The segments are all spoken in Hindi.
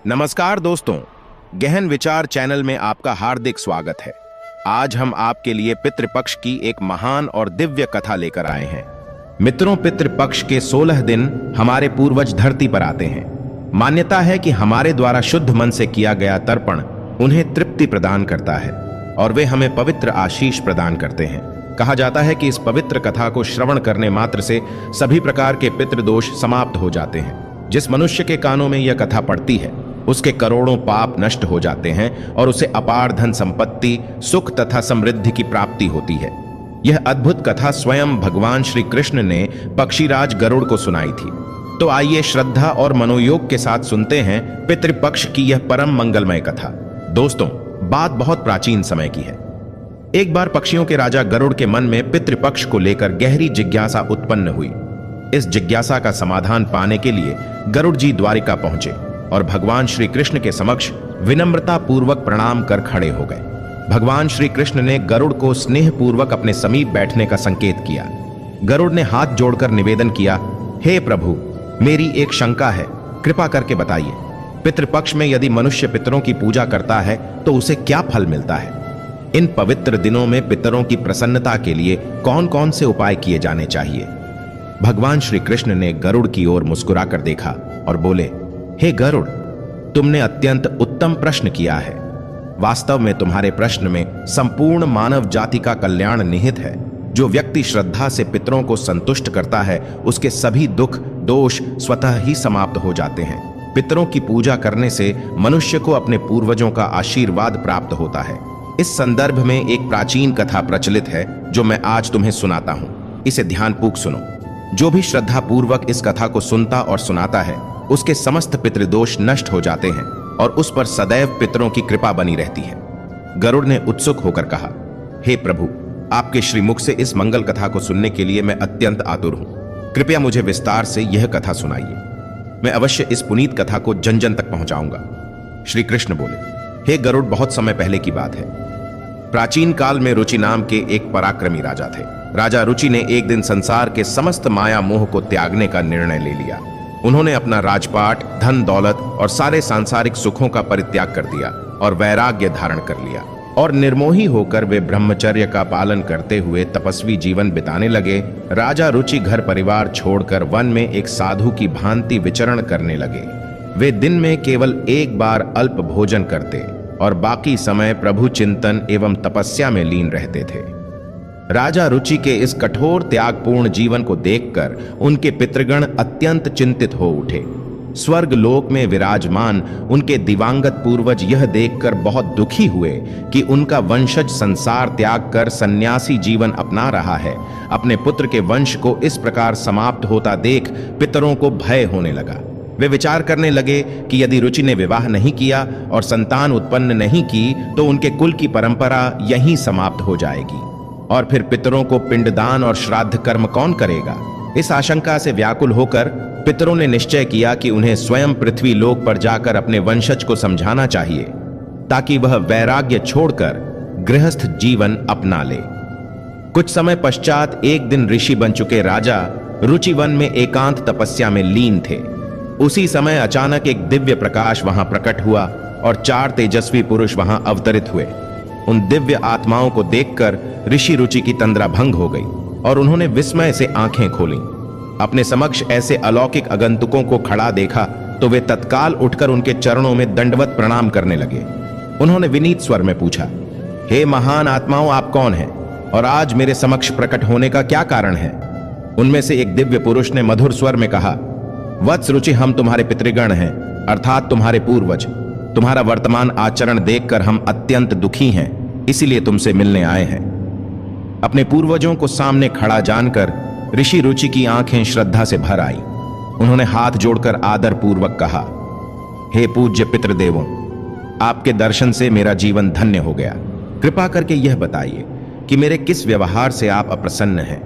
नमस्कार दोस्तों, गहन विचार चैनल में आपका हार्दिक स्वागत है। आज हम आपके लिए पितृपक्ष की एक महान और दिव्य कथा लेकर आए हैं। मित्रों, पितृपक्ष के 16 दिन हमारे पूर्वज धरती पर आते हैं। मान्यता है कि हमारे द्वारा शुद्ध मन से किया गया तर्पण उन्हें तृप्ति प्रदान करता है और वे हमें पवित्र आशीष प्रदान करते हैं। कहा जाता है कि इस पवित्र कथा को श्रवण करने मात्र से सभी प्रकार के पितृदोष समाप्त हो जाते हैं। जिस मनुष्य के कानों में यह कथा पड़ती है उसके करोड़ों पाप नष्ट हो जाते हैं और उसे अपार धन संपत्ति, सुख तथा समृद्धि की प्राप्ति होती है। यह अद्भुत कथा स्वयं भगवान श्री कृष्ण ने पक्षीराज गरुड़ को सुनाई थी। तो आइए श्रद्धा और मनोयोग के साथ सुनते हैं पितृपक्ष की यह परम मंगलमय कथा। दोस्तों, बात बहुत प्राचीन समय की है। एक बार पक्षियों के राजा गरुड़ के मन में पितृपक्ष को लेकर गहरी जिज्ञासा उत्पन्न हुई। इस जिज्ञासा का समाधान पाने के लिए गरुड़ जी द्वारिका पहुंचे और भगवान श्री कृष्ण के समक्ष विनम्रता पूर्वक प्रणाम कर खड़े हो गए। भगवान श्री कृष्ण ने गरुड़ को स्नेह पूर्वक अपने समीप बैठने का संकेत किया। गरुड़ ने हाथ जोड़कर निवेदन किया, हे प्रभु, मेरी एक शंका है, कृपा करके बताइए। पितृपक्ष में यदि मनुष्य पितरों की पूजा करता है तो उसे क्या फल मिलता है? इन पवित्र दिनों में पितरों की प्रसन्नता के लिए कौन कौन से उपाय किए जाने चाहिए? भगवान श्री कृष्ण ने गरुड़ की ओर मुस्कुराकर देखा और बोले, हे गरुड़, तुमने अत्यंत उत्तम प्रश्न किया है। वास्तव में तुम्हारे प्रश्न में संपूर्ण मानव जाति का कल्याण निहित है। जो व्यक्ति श्रद्धा से पितरों को संतुष्ट करता है उसके सभी दुख दोष स्वतः ही समाप्त हो जाते हैं। पितरों की पूजा करने से मनुष्य को अपने पूर्वजों का आशीर्वाद प्राप्त होता है। इस संदर्भ में एक प्राचीन कथा प्रचलित है जो मैं आज तुम्हें सुनाता हूं। इसे ध्यानपूर्वक सुनो। जो भी श्रद्धा पूर्वक इस कथा को सुनता और सुनाता है उसके समस्त पितृदोष नष्ट हो जाते हैं और उस पर सदैव पितरों की कृपा बनी रहती है। गरुड़ ने उत्सुक होकर कहा, हे प्रभु, आपके श्रीमुख से इस मंगल कथा को सुनने के लिए मैं अत्यंत आतुर हूं। कृपया मुझे विस्तार से यह कथा सुनाइए। मैं अवश्य इस पुनीत कथा को जन जन तक पहुंचाऊंगा। श्री कृष्ण बोले, हे गरुड़, बहुत समय पहले की बात है। प्राचीन काल में रुचि नाम के एक पराक्रमी राजा थे। राजा रुचि ने एक दिन संसार के समस्त माया मोह को त्यागने का निर्णय ले लिया। उन्होंने अपना राजपाट, धन दौलत और सारे सांसारिक सुखों का परित्याग कर दिया और वैराग्य धारण कर लिया और निर्मोही होकर वे ब्रह्मचर्य का पालन करते हुए तपस्वी जीवन बिताने लगे। राजा रुचि घर परिवार छोड़कर वन में एक साधु की भांति विचरण करने लगे। वे दिन में केवल एक बार अल्प भोजन करते और बाकी समय प्रभु चिंतन एवं तपस्या में लीन रहते थे। राजा रुचि के इस कठोर त्यागपूर्ण जीवन को देखकर उनके पितृगण अत्यंत चिंतित हो उठे। स्वर्ग लोक में विराजमान उनके दिवंगत पूर्वज यह देखकर बहुत दुखी हुए कि उनका वंशज संसार त्याग कर सन्यासी जीवन अपना रहा है। अपने पुत्र के वंश को इस प्रकार समाप्त होता देख पितरों को भय होने लगा। वे विचार करने लगे कि यदि रुचि ने विवाह नहीं किया और संतान उत्पन्न नहीं की तो उनके कुल की परंपरा यहीं समाप्त हो जाएगी और फिर पितरों को पिंडदान और श्राद्ध कर्म कौन करेगा? इस आशंका से व्याकुल होकर पितरों ने निश्चय किया कि उन्हें स्वयं पृथ्वी लोक पर जाकर अपने वंशज को समझाना चाहिए ताकि वह वैराग्य छोड़कर गृहस्थ जीवन अपना ले। कुछ समय पश्चात एक दिन ऋषि बन चुके राजा रुचि वन में एकांत तपस्या में लीन थे। उसी समय अचानक एक दिव्य प्रकाश वहां प्रकट हुआ और 4 तेजस्वी पुरुष वहां अवतरित हुए। उन दिव्य आत्माओं को देखकर ऋषि रुचि की तंद्रा भंग हो गई और उन्होंने विस्मय से आंखें खोलीं। अपने समक्ष ऐसे अलौकिक आगंतुकों को खड़ा देखा तो वे तत्काल उठकर उनके चरणों में दंडवत प्रणाम करने लगे। उन्होंने विनीत स्वर में पूछा, हे महान आत्माओं, आप कौन हैं और आज मेरे समक्ष प्रकट होने का क्या कारण है? उनमें से एक दिव्य पुरुष ने मधुर स्वर में कहा, वत्स रुचि, हम तुम्हारे पितृगण हैं, अर्थात तुम्हारे पूर्वज। तुम्हारा वर्तमान आचरण देखकर हम अत्यंत दुखी हैं, इसीलिए तुमसे मिलने आए हैं। अपने पूर्वजों को सामने खड़ा जानकर ऋषि रुचि की आंखें श्रद्धा से भर आई। उन्होंने हाथ जोड़कर आदर पूर्वक कहा, हे पूज्य पितृदेवों, आपके दर्शन से मेरा जीवन धन्य हो गया। कृपा करके यह बताइए कि मेरे किस व्यवहार से आप अप्रसन्न हैं?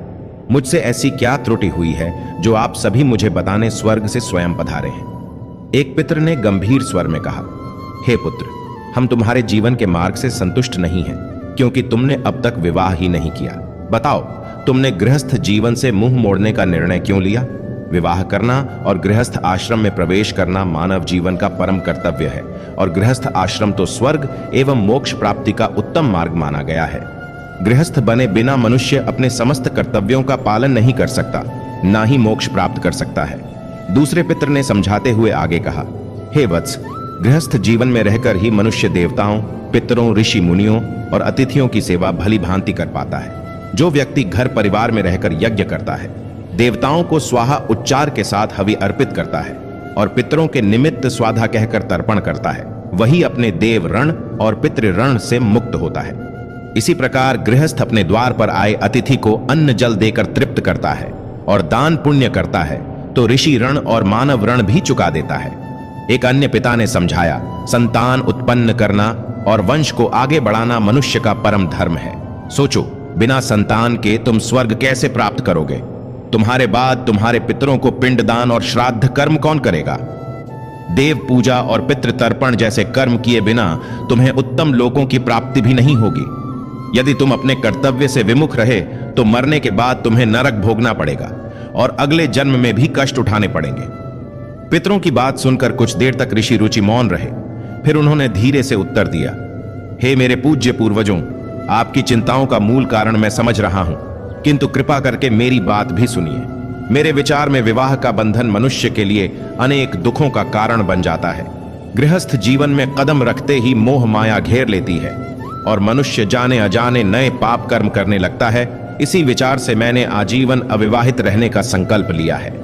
मुझसे ऐसी क्या त्रुटि हुई है जो आप सभी मुझे बताने स्वर्ग से स्वयं पधारे हैं? एक पितृ ने गंभीर स्वर में कहा, हे पुत्र, हम तुम्हारे जीवन के मार्ग से संतुष्ट नहीं हैं क्योंकि तुमने अब तक विवाह ही नहीं किया। बताओ, तुमने गृहस्थ जीवन से मुंह मोड़ने का निर्णय क्यों लिया? विवाह करना और गृहस्थ आश्रम में प्रवेश करना मानव जीवन का परम कर्तव्य है और गृहस्थ आश्रम तो स्वर्ग एवं मोक्ष प्राप्ति का उत्तम मार्ग माना गया है। गृहस्थ बने बिना मनुष्य अपने समस्त कर्तव्यों का पालन नहीं कर सकता, ना ही मोक्ष प्राप्त कर सकता है। दूसरे पितर ने समझाते हुए आगे कहा, हे वत्स, गृहस्थ जीवन में रहकर ही मनुष्य देवताओं, पितरों, ऋषि मुनियों और अतिथियों की सेवा भली भांति कर पाता है। जो व्यक्ति घर परिवार में रहकर यज्ञ करता है, देवताओं को स्वाहा उच्चार के साथ हवि अर्पित करता है और पितरों के निमित्त स्वाधा कहकर तर्पण करता है, वही अपने देव ऋण और पितृ ऋण से मुक्त होता है। इसी प्रकार गृहस्थ अपने द्वार पर आए अतिथि को अन्न जल देकर तृप्त करता है और दान पुण्य करता है तो ऋषि ऋण और मानव ऋण भी चुका देता है। एक अन्य पिता ने समझाया, संतान उत्पन्न करना और वंश को आगे बढ़ाना मनुष्य का परम धर्म है। सोचो, बिना संतान के तुम स्वर्ग कैसे प्राप्त करोगे? तुम्हारे बाद तुम्हारे पितरों को पिंडदान और श्राद्ध कर्म कौन करेगा? देव पूजा और पितृ तर्पण जैसे कर्म किए बिना तुम्हें उत्तम लोकों की प्राप्ति भी नहीं होगी। यदि तुम अपने कर्तव्य से विमुख रहे तो मरने के बाद तुम्हें नरक भोगना पड़ेगा और अगले जन्म में भी कष्ट उठाने पड़ेंगे। पितरों की बात सुनकर कुछ देर तक ऋषि रुचि मौन रहे। फिर उन्होंने धीरे से उत्तर दिया, हे मेरे पूज्य पूर्वजों, आपकी चिंताओं का मूल कारण मैं समझ रहा हूं, किंतु कृपा करके मेरी बात भी सुनिए। मेरे विचार में विवाह का बंधन मनुष्य के लिए अनेक दुखों का कारण बन जाता है। गृहस्थ जीवन में कदम रखते ही मोह माया घेर लेती है और मनुष्य जाने अजाने नए पाप कर्म करने लगता है। इसी विचार से मैंने आजीवन अविवाहित रहने का संकल्प लिया है।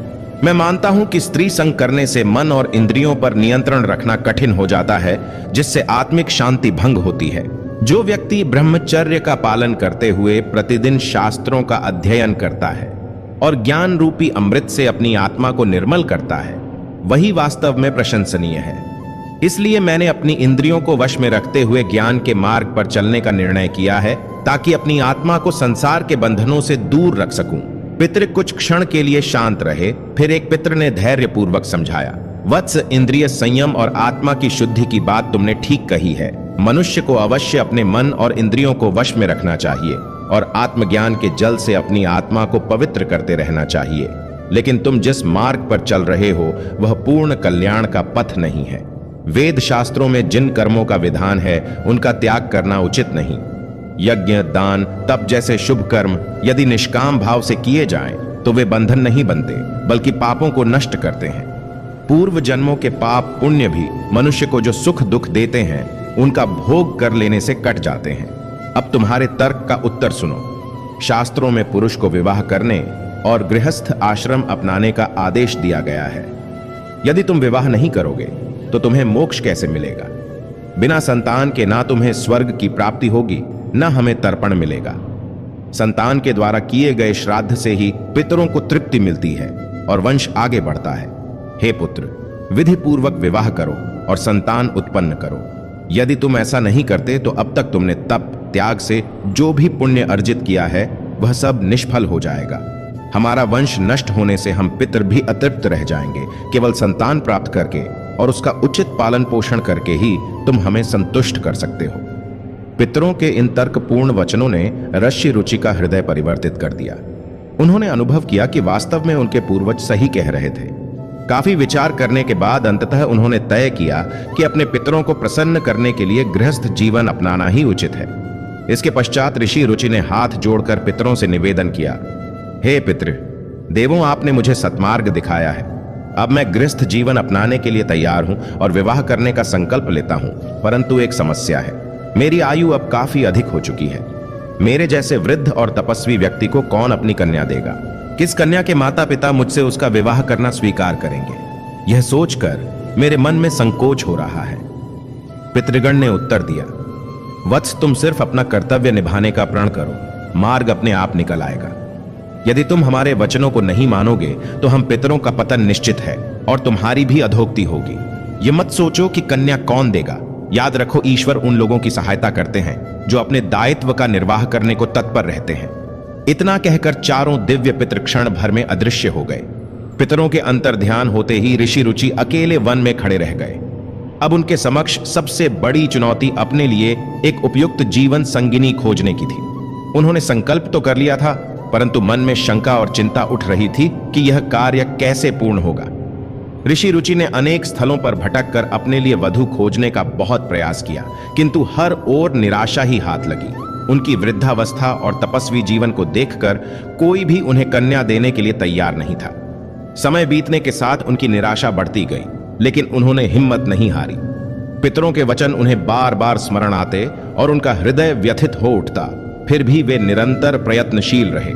मैं मानता हूं कि स्त्री संग करने से मन और इंद्रियों पर नियंत्रण रखना कठिन हो जाता है, जिससे आत्मिक शांति भंग होती है। जो व्यक्ति ब्रह्मचर्य का पालन करते हुए प्रतिदिन शास्त्रों का अध्ययन करता है और ज्ञान रूपी अमृत से अपनी आत्मा को निर्मल करता है, वही वास्तव में प्रशंसनीय है। इसलिए मैंने अपनी इंद्रियों को वश में रखते हुए ज्ञान के मार्ग पर चलने का निर्णय किया है, ताकि अपनी आत्मा को संसार के बंधनों से दूर रख सकूं। पितृ कुछ क्षण के लिए शांत रहे। फिर एक पितृ ने धैर्य पूर्वक समझाया, वत्स, इंद्रिय संयम और आत्मा की शुद्धि की बात तुमने ठीक कही है। मनुष्य को अवश्य अपने मन और इंद्रियों को वश में रखना चाहिए और आत्मज्ञान के जल से अपनी आत्मा को पवित्र करते रहना चाहिए। लेकिन तुम जिस मार्ग पर चल रहे हो वह पूर्ण कल्याण का पथ नहीं है। वेद शास्त्रों में जिन कर्मों का विधान है उनका त्याग करना उचित नहीं। यज्ञ, दान, तप जैसे शुभ कर्म यदि निष्काम भाव से किए जाएं, तो वे बंधन नहीं बनते, बल्कि पापों को नष्ट करते हैं। पूर्व जन्मों के पाप पुण्य भी मनुष्य को जो सुख दुख देते हैं, उनका भोग कर लेने से कट जाते हैं। अब तुम्हारे तर्क का उत्तर सुनो। शास्त्रों में पुरुष को विवाह करने और गृहस्थ आश्रम अपनाने का आदेश दिया गया है। यदि तुम विवाह नहीं करोगे तो तुम्हें मोक्ष कैसे मिलेगा? बिना संतान के ना तुम्हें स्वर्ग की प्राप्ति होगी, न हमें तर्पण मिलेगा। संतान के द्वारा किए गए श्राद्ध से ही पितरों को तृप्ति मिलती है और वंश आगे बढ़ता है। हे पुत्र, विधि पूर्वक विवाह करो और संतान उत्पन्न करो। यदि तुम ऐसा नहीं करते तो अब तक तुमने तप त्याग से जो भी पुण्य अर्जित किया है वह सब निष्फल हो जाएगा। हमारा वंश नष्ट होने से हम पितर भी अतृप्त रह जाएंगे। केवल संतान प्राप्त करके और उसका उचित पालन पोषण करके ही तुम हमें संतुष्ट कर सकते हो। पितरों के इन तर्कपूर्ण वचनों ने ऋषि रुचि का हृदय परिवर्तित कर दिया। उन्होंने अनुभव किया कि वास्तव में उनके पूर्वज सही कह रहे थे। काफी विचार करने के बाद अंततः उन्होंने तय किया कि अपने पितरों को प्रसन्न करने के लिए गृहस्थ जीवन अपनाना ही उचित है। इसके पश्चात ऋषि रुचि ने हाथ जोड़कर पितरों से निवेदन किया, हे पितृ देवों, आपने मुझे सत्मार्ग दिखाया है। अब मैं गृहस्थ जीवन अपनाने के लिए तैयार हूं और विवाह करने का संकल्प लेता हूं, परंतु एक समस्या है। मेरी आयु अब काफी अधिक हो चुकी है। मेरे जैसे वृद्ध और तपस्वी व्यक्ति को कौन अपनी कन्या देगा? किस कन्या के माता पिता मुझसे उसका विवाह करना स्वीकार करेंगे? यह सोचकर मेरे मन में संकोच हो रहा है। पितृगण ने उत्तर दिया, वत्स, तुम सिर्फ अपना कर्तव्य निभाने का प्रण करो, मार्ग अपने आप निकल आएगा। यदि तुम हमारे वचनों को नहीं मानोगे तो हम पितरों का पतन निश्चित है और तुम्हारी भी अधोगति होगी। ये मत सोचो कि कन्या कौन देगा। याद रखो, ईश्वर उन लोगों की सहायता करते हैं जो अपने दायित्व का निर्वाह करने को तत्पर रहते हैं। इतना कहकर चारों दिव्य पितृ क्षण भर में अदृश्य हो गए। पितरों के अंतर ध्यान होते ही ऋषि रुचि अकेले वन में खड़े रह गए। अब उनके समक्ष सबसे बड़ी चुनौती अपने लिए एक उपयुक्त जीवन संगिनी खोजने की थी। उन्होंने संकल्प तो कर लिया था, परंतु मन में शंका और चिंता उठ रही थी कि यह कार्य कैसे पूर्ण होगा। ऋषि रुचि ने अनेक स्थलों पर भटक कर अपने लिए वधू खोजने का बहुत प्रयास किया, किंतु हर ओर निराशा ही हाथ लगी। उनकी वृद्धावस्था और तपस्वी जीवन को देखकर कोई भी उन्हें कन्या देने के लिए तैयार नहीं था। समय बीतने के साथ उनकी निराशा बढ़ती गई, लेकिन उन्होंने हिम्मत नहीं हारी। पितरों के वचन उन्हें बार बार स्मरण आते और उनका हृदय व्यथित हो उठता, फिर भी वे निरंतर प्रयत्नशील रहे।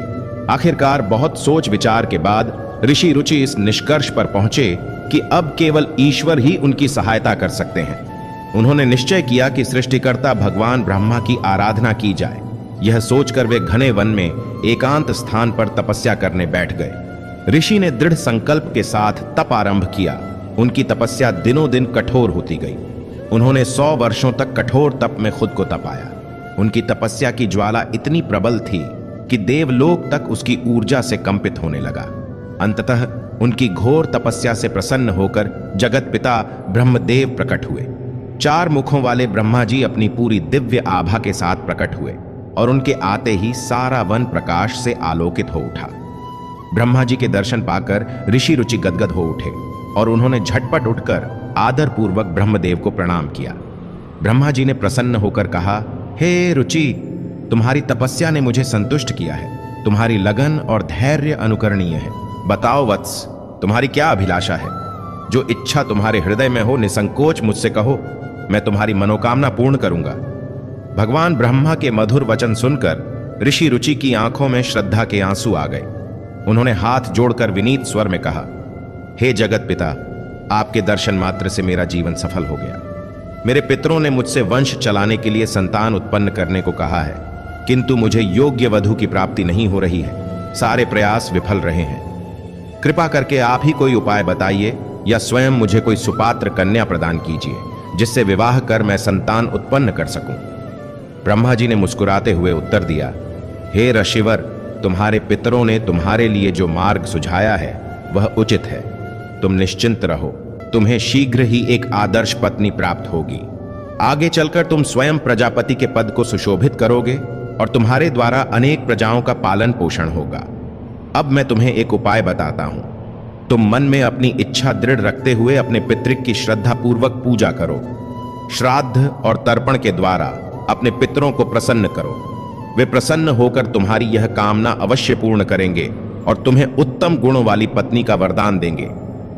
आखिरकार बहुत सोच विचार के बाद ऋषि रुचि इस निष्कर्ष पर पहुंचे कि अब केवल ईश्वर ही उनकी सहायता कर सकते हैं। उन्होंने निश्चय किया कि सृष्टिकर्ता भगवान ब्रह्मा की आराधना की जाए। यह सोचकर वे घने वन में एकांत स्थान पर तपस्या करने बैठ गए। ऋषि ने दृढ़ संकल्प के साथ तप आरंभ किया। उनकी तपस्या दिनों दिन कठोर होती गई। उन्होंने 100 वर्षों तक कठोर तप में खुद को तपाया। उनकी तपस्या की ज्वाला इतनी प्रबल थी कि देवलोक तक उसकी ऊर्जा से कंपित होने लगा। अंततः उनकी घोर तपस्या से प्रसन्न होकर जगत पिता ब्रह्मदेव प्रकट हुए। 4 मुखों वाले ब्रह्मा जी अपनी पूरी दिव्य आभा के साथ प्रकट हुए और उनके आते ही सारा वन प्रकाश से आलोकित हो उठा। ब्रह्मा जी के दर्शन पाकर ऋषि रुचि गदगद हो उठे और उन्होंने झटपट उठकर आदर पूर्वक ब्रह्मदेव को प्रणाम किया। ब्रह्मा जी ने प्रसन्न होकर कहा, हे रुचि, तुम्हारी तपस्या ने मुझे संतुष्ट किया है। तुम्हारी लगन और धैर्य अनुकरणीय है। बताओ वत्स, तुम्हारी क्या अभिलाषा है? जो इच्छा तुम्हारे हृदय में हो निसंकोच मुझसे कहो, मैं तुम्हारी मनोकामना पूर्ण करूंगा। भगवान ब्रह्मा के मधुर वचन सुनकर ऋषि रुचि की आंखों में श्रद्धा के आंसू आ गए। उन्होंने हाथ जोड़कर विनीत स्वर में कहा, हे जगत पिता, आपके दर्शन मात्र से मेरा जीवन सफल हो गया। मेरे पितरों ने मुझसे वंश चलाने के लिए संतान उत्पन्न करने को कहा है, किंतु मुझे योग्य वधू की प्राप्ति नहीं हो रही है। सारे प्रयास विफल रहे हैं। कृपा करके आप ही कोई उपाय बताइए या स्वयं मुझे कोई सुपात्र कन्या प्रदान कीजिए, जिससे विवाह कर मैं संतान उत्पन्न कर सकूं। ब्रह्मा जी ने मुस्कुराते हुए उत्तर दिया, हे ऋषिवर, तुम्हारे पितरों ने तुम्हारे लिए जो मार्ग सुझाया है वह उचित है। तुम निश्चिंत रहो, तुम्हें शीघ्र ही एक आदर्श पत्नी प्राप्त होगी। आगे चलकर तुम स्वयं प्रजापति के पद को सुशोभित करोगे और तुम्हारे द्वारा अनेक प्रजाओं का पालन पोषण होगा। अब मैं तुम्हें एक उपाय बताता हूं। तुम मन में अपनी इच्छा दृढ़ रखते हुए अपने पितृक की श्रद्धा पूर्वक पूजा करो। श्राद्ध और तर्पण के द्वारा अपने पितरों को प्रसन्न करो। वे प्रसन्न होकर तुम्हारी यह कामना अवश्य पूर्ण करेंगे और तुम्हें उत्तम गुणों वाली पत्नी का वरदान देंगे।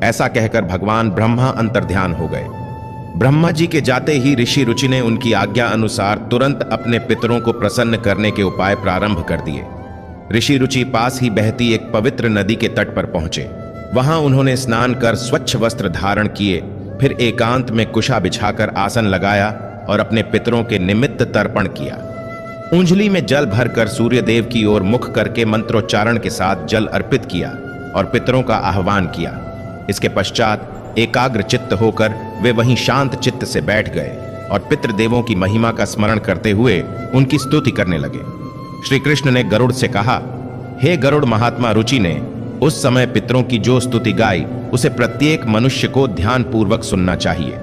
ऐसा कहकर भगवान ब्रह्मा अंतर्ध्यान हो गए। ब्रह्मा जी के जाते ही ऋषि रुचि ने उनकी आज्ञा अनुसार तुरंत अपने पितरों को प्रसन्न करने के उपाय प्रारंभ कर दिए। ऋषि रुचि पास ही बहती एक पवित्र नदी के तट पर पहुंचे। वहां उन्होंने स्नान कर स्वच्छ वस्त्र धारण किए, फिर एकांत में कुशा बिछाकर आसन लगाया और अपने पितरों के निमित्त तर्पण किया। उंजली में जल भरकर सूर्यदेव की ओर मुख करके मंत्रोच्चारण के साथ जल अर्पित किया और पितरों का आह्वान किया। इसके पश्चात एकाग्र चित्त होकर वे वहीं शांत चित्त से बैठ गए और पितृदेवों की महिमा का स्मरण करते हुए उनकी स्तुति करने लगे। श्री कृष्ण ने गरुड़ से कहा, हे गरुड़ महात्मा रुचि ने उस समय पितरों की जो स्तुति गाई उसे प्रत्येक मनुष्य को ध्यान पूर्वक सुनना चाहिए।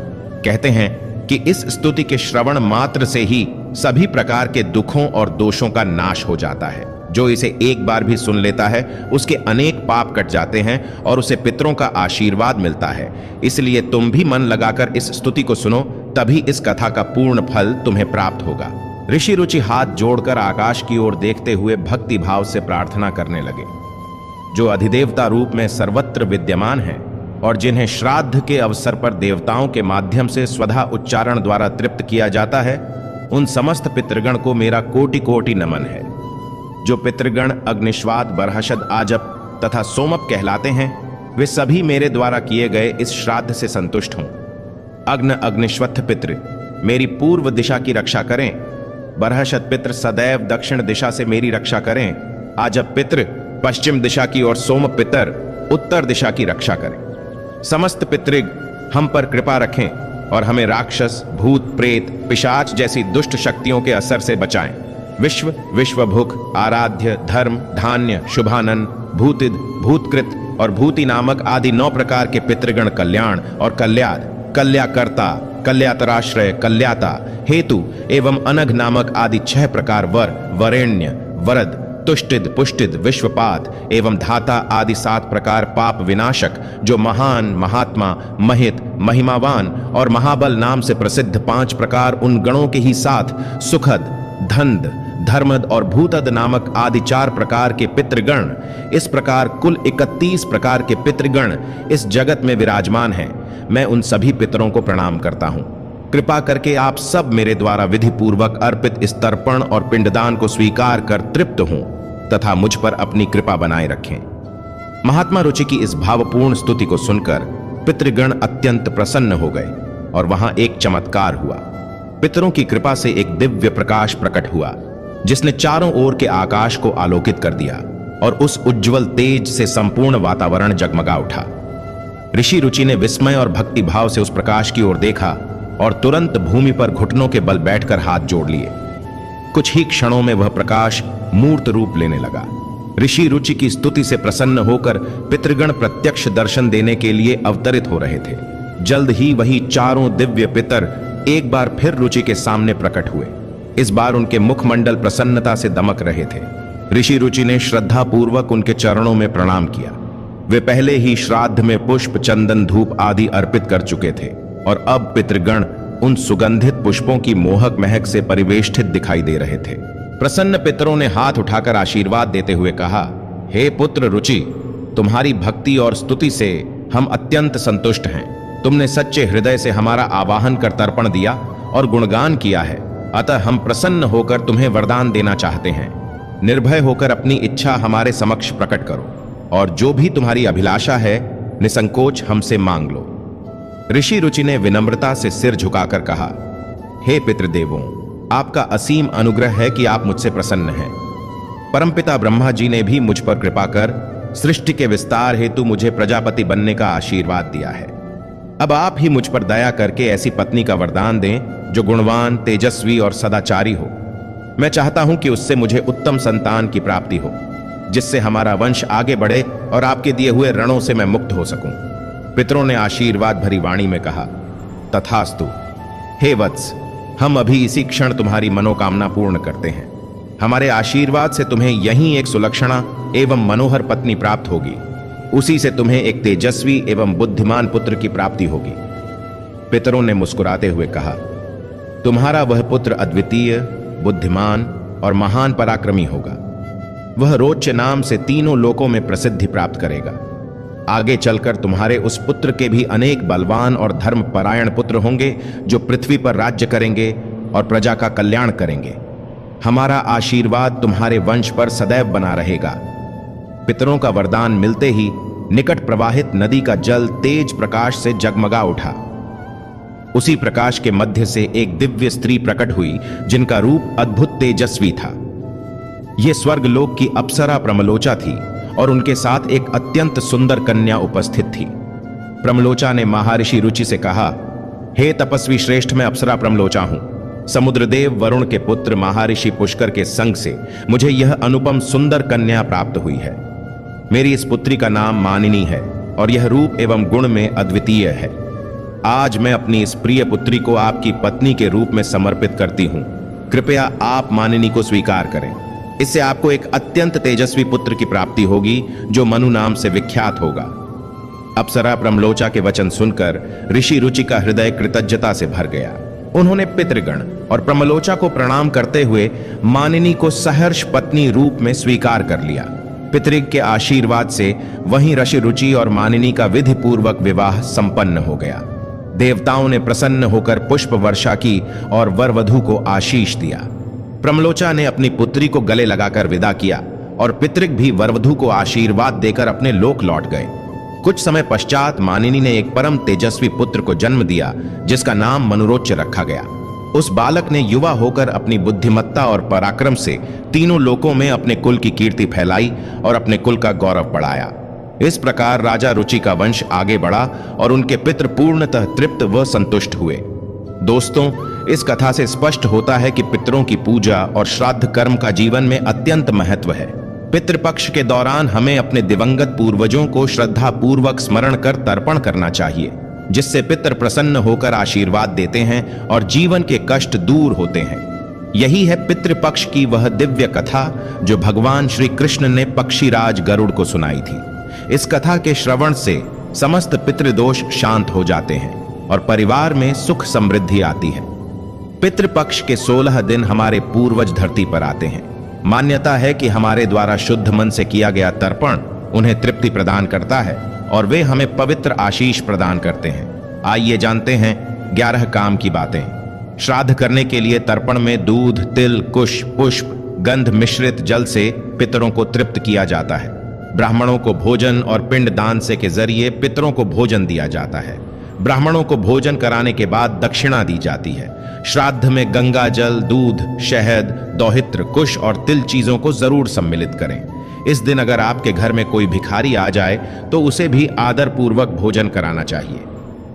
कहते हैं कि इस स्तुति के श्रवण मात्र से ही सभी प्रकार के दुखों और दोषों का नाश हो जाता है। जो इसे एक बार भी सुन लेता है उसके अनेक पाप कट जाते हैं और उसे पितरों का आशीर्वाद मिलता है। इसलिए तुम भी मन लगाकर इस स्तुति को सुनो, तभी इस कथा का पूर्ण फल तुम्हें प्राप्त होगा। ऋषि रुचि हाथ जोड़कर आकाश की ओर देखते हुए भक्ति भाव से प्रार्थना करने लगे। जो अधिदेवता रूप में सर्वत्र विद्यमान है और जिन्हें श्राद्ध के अवसर पर देवताओं के माध्यम से स्वधा उच्चारण द्वारा तृप्त किया जाता है, उन समस्त पितृगण को मेरा कोटि कोटि नमन है। जो पितृगण अग्निश्वात, बरहशद, आजप तथा सोमप कहलाते हैं, वे सभी मेरे द्वारा किए गए इस श्राद्ध से संतुष्ट हों। अग्न अग्निश्वत्थ पितृ मेरी पूर्व दिशा की रक्षा करें। बरहशद पितृ सदैव दक्षिण दिशा से मेरी रक्षा करें। आजप पितृ पश्चिम दिशा की और सोम पितर उत्तर दिशा की रक्षा करें। समस्त पितृग हम पर कृपा रखें और हमें राक्षस, भूत, प्रेत, पिशाच जैसी दुष्ट शक्तियों के असर से बचाएं। विश्व, विश्वभुक, आराध्य, धर्म, धान्य, शुभानन, भूतिद, भूतकृत और भूति नामक आदि 9 प्रकार के पितृगण कल्याण और कल्याद, कल्याकर्ता, कल्यातराश्रय, कल्याता, हेतु एवं अनघ नामक आदि 6 प्रकार वर, वरेण्य, वरद, तुष्टिद, पुष्टिद, विश्वपात एवं धाता आदि 7 प्रकार पाप विनाशक, जो महान, महात्मा, महित, महिमावान और महाबल नाम से प्रसिद्ध 5 प्रकार उन गणों के ही साथ सुखद, धन्द, धर्मद और भूतद नामक आदि 4 प्रकार के पितृगण, इस प्रकार कुल 31 प्रकार के पितृगण इस जगत में विराजमान हैं। मैं उन सभी पितरों को प्रणाम करता हूं। कृपा करके आप सब मेरे द्वारा विधि पूर्वक अर्पित इस तर्पण और पिंडदान को स्वीकार कर तृप्त हों तथा मुझ पर अपनी कृपा बनाए रखें। महात्मा रुचि की इस भावपूर्ण स्तुति को सुनकर पितृगण अत्यंत प्रसन्न हो गए और वहां एक चमत्कार हुआ। पितरों की कृपा से एक दिव्य प्रकाश प्रकट हुआ जिसने चारों ओर के आकाश को आलोकित कर दिया और उस उज्जवल तेज से संपूर्ण वातावरण जगमगा उठा। ऋषि रुचि ने विस्मय और भक्ति भाव से उस प्रकाश की ओर देखा और तुरंत भूमि पर घुटनों के बल बैठकर हाथ जोड़ लिए। कुछ ही क्षणों में वह प्रकाश मूर्त रूप लेने लगा। ऋषि रुचि की स्तुति से प्रसन्न होकर पितृगण प्रत्यक्ष दर्शन देने के लिए अवतरित हो रहे थे। जल्द ही वही चारों दिव्य पितर एक बार फिर रुचि के सामने प्रकट हुए। इस बार उनके मुखमंडल प्रसन्नता से दमक रहे थे। ऋषि रुचि ने श्रद्धा पूर्वक उनके चरणों में प्रणाम किया। वे पहले ही श्राद्ध में पुष्प, चंदन, धूप आदि अर्पित कर चुके थे और अब पितृगण उन सुगंधित पुष्पों की मोहक महक से परिवेष्टित दिखाई दे रहे थे। प्रसन्न पितरों ने हाथ उठाकर आशीर्वाद देते हुए कहा, हे पुत्र रुचि, तुम्हारी भक्ति और स्तुति से हम अत्यंत संतुष्ट हैं। तुमने सच्चे हृदय से हमारा आवाहन कर तर्पण दिया और गुणगान किया है, अतः हम प्रसन्न होकर तुम्हें वरदान देना चाहते हैं। निर्भय होकर अपनी इच्छा हमारे समक्ष प्रकट करो और जो भी तुम्हारी अभिलाषा है निसंकोच हमसे मांग लो। ऋषि रुचि ने विनम्रता से सिर झुकाकर कहा, हे पितृदेवों, आपका असीम अनुग्रह है कि आप मुझसे प्रसन्न हैं। परमपिता ब्रह्मा जी ने भी मुझ पर कृपा कर सृष्टि के विस्तार हेतु मुझे प्रजापति बनने का आशीर्वाद दिया है। अब आप ही मुझ पर दया करके ऐसी पत्नी का वरदान दें जो गुणवान, तेजस्वी और सदाचारी हो। मैं चाहता हूं कि उससे मुझे उत्तम संतान की प्राप्ति हो, जिससे हमारा वंश आगे बढ़े और आपके दिए हुए रणों से मैं मुक्त हो सकूं। पितरों ने आशीर्वाद भरी वाणी में कहा, तथास्तु। हे वत्स, हम अभी इसी क्षण तुम्हारी मनोकामना पूर्ण करते हैं। हमारे आशीर्वाद से तुम्हें यहीं एक सुलक्षणा एवं मनोहर पत्नी प्राप्त होगी। उसी से तुम्हें एक तेजस्वी एवं बुद्धिमान पुत्र की प्राप्ति होगी। पितरों ने मुस्कुराते हुए कहा, तुम्हारा वह पुत्र अद्वितीय, बुद्धिमान और महान पराक्रमी होगा। वह रोच्य नाम से तीनों लोकों में प्रसिद्धि प्राप्त करेगा। आगे चलकर तुम्हारे उस पुत्र के भी अनेक बलवान और धर्मपरायण पुत्र होंगे जो पृथ्वी पर राज्य करेंगे और प्रजा का कल्याण करेंगे। हमारा आशीर्वाद तुम्हारे वंश पर सदैव बना रहेगा। पितरों का वरदान मिलते ही निकट प्रवाहित नदी का जल तेज प्रकाश से जगमगा उठा। उसी प्रकाश के मध्य से एक दिव्य स्त्री प्रकट हुई जिनका रूप अद्भुत तेजस्वी था। यह स्वर्गलोक की अप्सरा प्रमलोचा थी और उनके साथ एक अत्यंत सुंदर कन्या उपस्थित थी। प्रमलोचा ने महर्षि रुचि से कहा, हे तपस्वी श्रेष्ठ, मैं अप्सरा प्रमलोचा हूं। समुद्रदेव वरुण के पुत्र महर्षि पुष्कर के संग से मुझे यह अनुपम सुंदर कन्या प्राप्त हुई है। मेरी इस पुत्री का नाम मानिनी है और यह रूप एवं गुण में अद्वितीय है। आज मैं अपनी इस प्रिय पुत्री को आपकी पत्नी के रूप में समर्पित करती हूं। कृपया आप मानिनी को स्वीकार करें। इससे आपको एक अत्यंत तेजस्वी पुत्र की प्राप्ति होगी जो मनु नाम से विख्यात होगा। अप्सरा प्रमलोचा के वचन सुनकर ऋषि रुचि का हृदय कृतज्ञता से भर गया। उन्होंने पितृगण और प्रमलोचा को प्रणाम करते हुए मानिनी को सहर्ष पत्नी रूप में स्वीकार कर लिया। पितृग के आशीर्वाद से वहीं ऋषि रुचि और मानिनी का विधि पूर्वक विवाह संपन्न हो गया। देवताओं ने प्रसन्न होकर पुष्प वर्षा की और वर वधू को आशीष दिया। प्रमलोचा ने अपनी पुत्री को गले लगाकर विदा किया और पितृग भी वरवधू को आशीर्वाद देकर अपने लोक लौट गए। कुछ समय पश्चात मानिनी ने एक परम तेजस्वी पुत्र को जन्म दिया जिसका नाम मनुरोच्य रखा गया। उस बालक ने युवा होकर अपनी बुद्धिमत्ता और पराक्रम से तीनों लोकों में अपने कुल की कीर्ति फैलाई और अपने कुल का गौरव बढ़ाया। इस प्रकार राजा रुचि का वंश आगे बढ़ा और उनके पितृ पूर्णतः तृप्त व संतुष्ट हुए। दोस्तों, इस कथा से स्पष्ट होता है कि पितरों की पूजा और श्राद्ध कर्म का जीवन में अत्यंत महत्व है। पितृपक्ष के दौरान हमें अपने दिवंगत पूर्वजों को श्रद्धा पूर्वक स्मरण कर तर्पण करना चाहिए, जिससे पितृ प्रसन्न होकर आशीर्वाद देते हैं और जीवन के कष्ट दूर होते हैं। यही है पितृपक्ष की वह दिव्य कथा जो भगवान श्री कृष्ण ने पक्षीराज गरुड़ को सुनाई थी। इस कथा के श्रवण से समस्त पितृदोष शांत हो जाते हैं और परिवार में सुख समृद्धि आती है। पितृपक्ष के 16 दिन हमारे पूर्वज धरती पर आते हैं। मान्यता है कि हमारे द्वारा शुद्ध मन से किया गया तर्पण उन्हें तृप्ति प्रदान करता है और वे हमें पवित्र आशीष प्रदान करते हैं। आइए जानते हैं 11 काम की बातें। श्राद्ध करने के लिए तर्पण में दूध, तिल, कुश, पुष्प, गंध मिश्रित जल से पितरों को तृप्त किया जाता है। ब्राह्मणों को भोजन और पिंड दान से के जरिए पितरों को भोजन दिया जाता है। ब्राह्मणों को भोजन कराने के बाद दक्षिणा दी जाती है। श्राद्ध में गंगा जल, दूध, शहद, दौहित्र, कुश और तिल चीजों को जरूर सम्मिलित करें। इस दिन अगर आपके घर में कोई भिखारी आ जाए तो उसे भी आदर पूर्वक भोजन कराना चाहिए।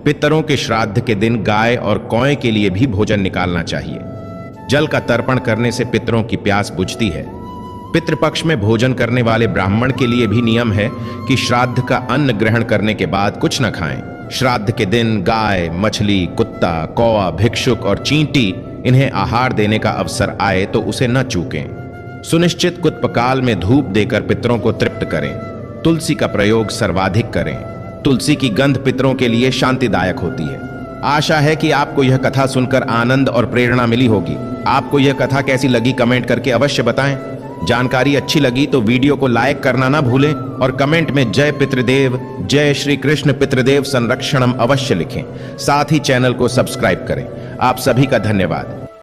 पितरों के श्राद्ध के दिन गाय और कौए के लिए भी भोजन निकालना चाहिए। जल का तर्पण करने से पितरों की प्यास बुझती है। पितृपक्ष में भोजन करने वाले ब्राह्मण के लिए भी नियम है कि श्राद्ध का अन्न ग्रहण करने के बाद कुछ न खाएं। श्राद्ध के दिन गाय, मछली, कुत्ता, कौवा, भिक्षुक और चींटी इन्हें आहार देने का अवसर आए तो उसे न चूकें। सुनिश्चित कुत्पकाल में धूप देकर पितरों को तृप्त करें। तुलसी का प्रयोग सर्वाधिक करें। तुलसी की गंध पितरों के लिए शांतिदायक होती है। आशा है कि आपको यह कथा सुनकर आनंद और प्रेरणा मिली होगी। आपको यह कथा कैसी लगी कमेंट करके अवश्य बताएं। जानकारी अच्छी लगी तो वीडियो को लाइक करना ना भूलें और कमेंट में जय पितृदेव, जय श्री कृष्ण पितृदेव संरक्षणम अवश्य लिखें। साथ ही चैनल को सब्सक्राइब करें। आप सभी का धन्यवाद।